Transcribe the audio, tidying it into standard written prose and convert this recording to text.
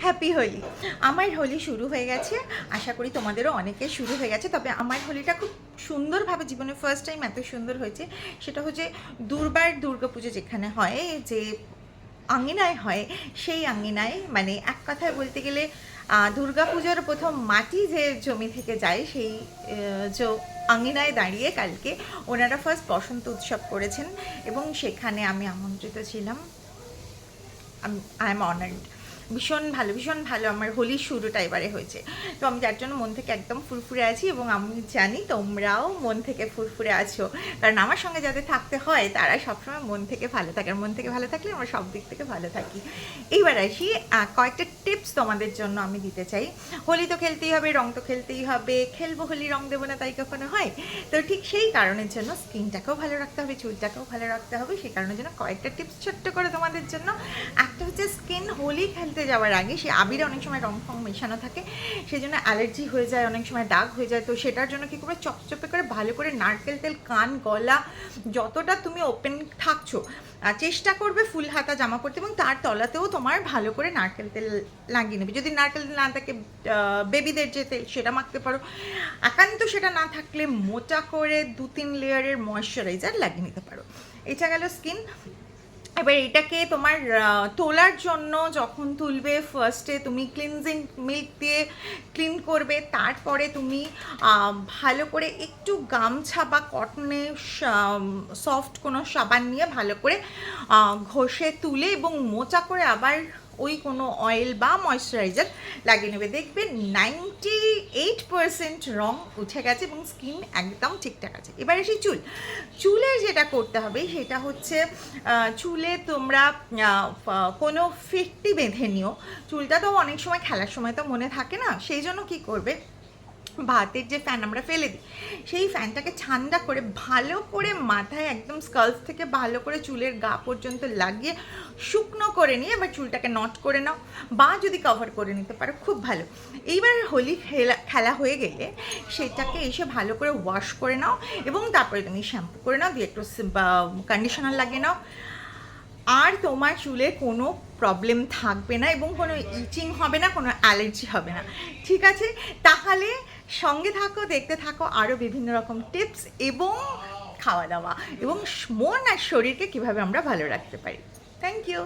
Happy Holi. আমার হোলি শুরু হয়ে গেছে, আশা করি তোমাদেরও অনেকের শুরু হয়ে গেছে। তবে আমার হোলিটা খুব সুন্দরভাবে, জীবনে ফার্স্ট টাইম এত সুন্দর হয়েছে। সেটা হচ্ছে দুর্গাপুজো যেখানে হয়, যে আঙিনায় হয়, সেই আঙিনায়, মানে এক কথায় বলতে গেলে দুর্গাপুজোর প্রথম মাটি যে জমি থেকে যায়, সেই আঙিনায় দাঁড়িয়ে কালকে ওনারা ফার্স্ট বসন্ত উৎসব করেছেন এবং সেখানে আমি আমন্ত্রিত ছিলাম। I am honoured. ভীষণ ভালো আমার হোলির শুরুটা এবারে হয়েছে। তো আমি যার জন্য মন থেকে একদম ফুরফুরে আছি এবং আমি জানি তোমরাও মন থেকে ফুরফুরে আছো, কারণ আমার সঙ্গে যাদের থাকতে হয় তারা সবসময় মন থেকে ভালো থাকে, আর মন থেকে ভালো থাকলে আমরা সব দিক থেকে ভালো থাকি। এইবার আসি, কয়েকটা টিপস তোমাদের জন্য আমি দিতে চাই। হোলি তো খেলতেই হবে, রং তো খেলতেই হবে, খেলবো হোলি রং দেবো না তাই কখনো হয়? তো ঠিক সেই কারণের জন্য স্কিনটাকেও ভালো রাখতে হবে, চুলটাকেও ভালো রাখতে হবে। সেই কারণের জন্য কয়েকটা টিপস ছোট্ট করে তোমাদের জন্য। একটা হচ্ছে স্কিন হোলি খেলতে যাওয়ার আগে সে আবিরে অনেক সময় রং ফং মেশানো থাকে, সেই জন্য অ্যালার্জি হয়ে যায়, অনেক সময় দাগ হয়ে যায়। তো সেটার জন্য কী করবে, চপচপে করে ভালো করে নারকেল তেল কান গলা যতটা তুমি ওপেন থাকছো চেষ্টা করবে ফুল হাতা জামা পরতে, এবং তার তলাতেও তোমার ভালো করে নারকেল তেল লাগিয়ে নেবে। যদি নারকেল তেল না থাকে, বেবিদের যে তেল সেটা মাখতে পারো। একান্ত সেটা না থাকলে মোটা করে 2-3 লেয়ারের ময়শ্চারাইজার লাগিয়ে নিতে পারো। এটা গেল স্কিন। এবার এটাকে তোমার তোলার জন্য যখন তুলবে, ফার্স্টে তুমি ক্লিনজিং মিল্ক দিয়ে ক্লিন করবে, তারপরে তুমি ভালো করে একটু গামছা বা কটনে সফট কোনো সাবান নিয়ে ভালো করে ঘষে তুলে এবং মোচা করে আবার ওই কোনো অয়েল বা ময়শ্চারাইজার লাগিয়ে নেবে। দেখবে 98% রং উঠে গেছে এবং স্কিন একদম ঠিকঠাক আছে। এবার এসে চুলে যেটা করতে হবে সেটা হচ্ছে, চুলে তোমরা কোনো ফিটটি বেঁধে নিও। চুলটা তো অনেক সময় খেলার সময় তো মনে থাকে না, সেই জন্য কী করবে, ভাতের যে ফ্যান আমরা ফেলে দিই, সেই ফ্যানটাকে ঠান্ডা করে ভালো করে মাথায় একদম স্কাল্প থেকে ভালো করে চুলের গা পর্যন্ত লাগিয়ে শুকনো করে নিয়ে এবার চুলটাকে নট করে নাও, বা যদি কভার করে নিতে পারো খুব ভালো। এইবার হোলি খেলা হয়ে গেলে সেটাকে এসে ভালো করে ওয়াশ করে নাও এবং তারপরে তুমি শ্যাম্পু করে নাও, দিয়ে একটু কন্ডিশনার লাগিয়ে নাও, আর তোমার চুলে কোনো প্রবলেম থাকবে না এবং কোনো ইচিং হবে না, কোনো অ্যালার্জি হবে না। ঠিক আছে, তাহলে সঙ্গে থাকো, দেখতে থাকো আরও বিভিন্ন রকম টিপস এবং খাওয়া দাওয়া এবং মন আর শরীরকে কীভাবে আমরা ভালো রাখতে পারি। Thank you.